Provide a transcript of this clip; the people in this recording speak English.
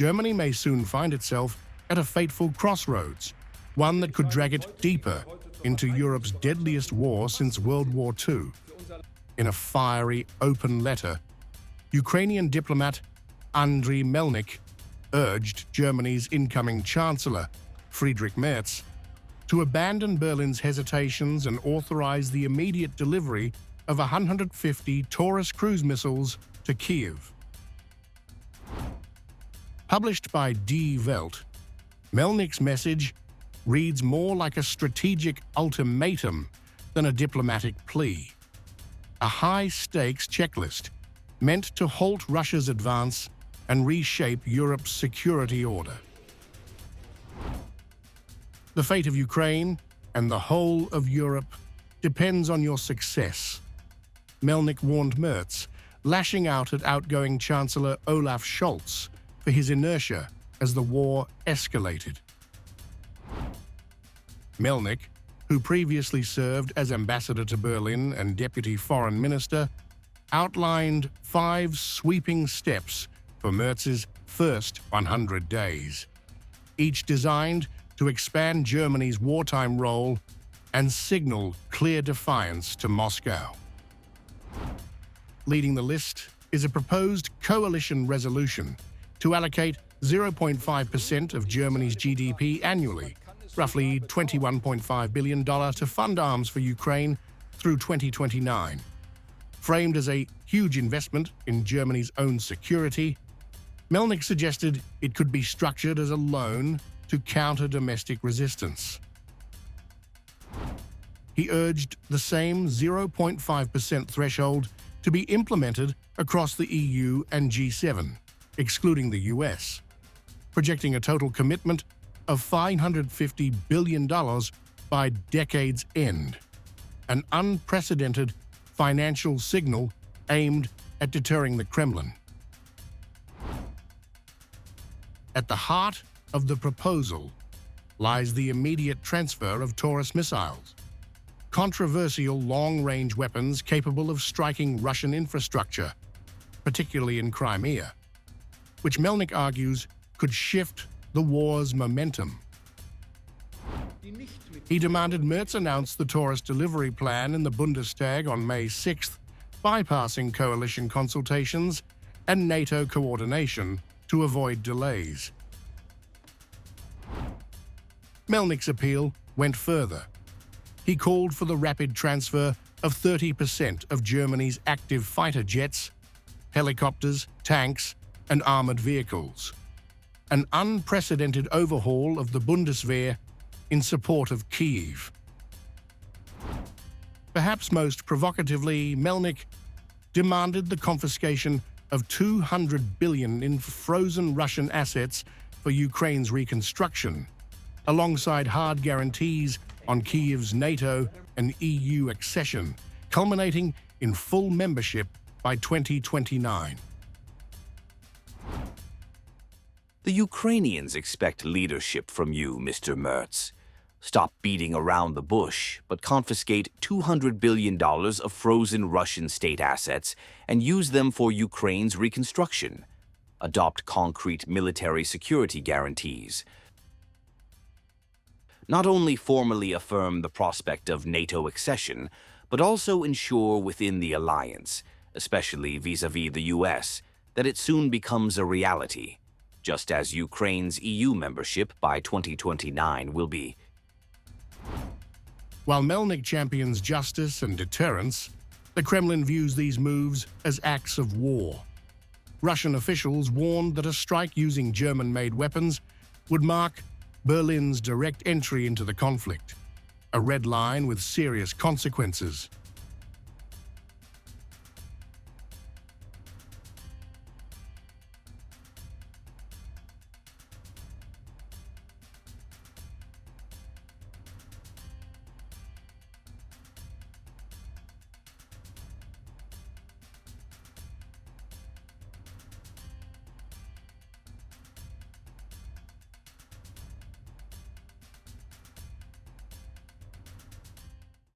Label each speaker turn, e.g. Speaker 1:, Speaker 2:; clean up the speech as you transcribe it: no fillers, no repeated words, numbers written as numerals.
Speaker 1: Germany may soon find itself at a fateful crossroads, one that could drag it deeper into Europe's deadliest war since World War II. In a fiery, open letter, Ukrainian diplomat Andriy Melnik urged Germany's incoming chancellor, Friedrich Merz, to abandon Berlin's hesitations and authorize the immediate delivery of 150 Taurus cruise missiles to Kyiv. Published by Die Welt, Melnik's message reads more like a strategic ultimatum than a diplomatic plea. A high-stakes checklist meant to halt Russia's advance and reshape Europe's security order. The fate of Ukraine and the whole of Europe depends on your success, Melnik warned Merz, lashing out at outgoing Chancellor Olaf Scholz for his inertia as the war escalated. Melnik, who previously served as ambassador to Berlin and deputy foreign minister, outlined 5 sweeping steps for Merz's first 100 days, each designed to expand Germany's wartime role and signal clear defiance to Moscow. Leading the list is a proposed coalition resolution to allocate 0.5% of Germany's GDP annually, roughly $21.5 billion, to fund arms for Ukraine through 2029. Framed as a huge investment in Germany's own security, Melnik suggested it could be structured as a loan to counter domestic resistance. He urged the same 0.5% threshold to be implemented across the EU and G7, excluding the US, projecting a total commitment of $550 billion by decade's end, an unprecedented financial signal aimed at deterring the Kremlin. At the heart of the proposal lies the immediate transfer of Taurus missiles, controversial long-range weapons capable of striking Russian infrastructure, particularly in Crimea, which Melnik argues could shift the war's momentum. He demanded Merz announce the Taurus delivery plan in the Bundestag on May 6th, bypassing coalition consultations and NATO coordination to avoid delays. Melnik's appeal went further. He called for the rapid transfer of 30% of Germany's active fighter jets, helicopters, tanks, and armored vehicles, an unprecedented overhaul of the Bundeswehr in support of Kyiv. Perhaps most provocatively, Melnik demanded the confiscation of $200 billion in frozen Russian assets for Ukraine's reconstruction, alongside hard guarantees on Kyiv's NATO and EU accession, culminating in full membership by 2029.
Speaker 2: The Ukrainians expect leadership from you, Mr. Merz. Stop beating around the bush, but confiscate $200 billion of frozen Russian state assets and use them for Ukraine's reconstruction. Adopt concrete military security guarantees. Not only formally affirm the prospect of NATO accession, but also ensure within the alliance, especially vis-à-vis the US, that it soon becomes a reality, just as Ukraine's EU membership by 2029 will be.
Speaker 1: While Melnik champions justice and deterrence, the Kremlin views these moves as acts of war. Russian officials warned that a strike using German-made weapons would mark Berlin's direct entry into the conflict, a red line with serious consequences.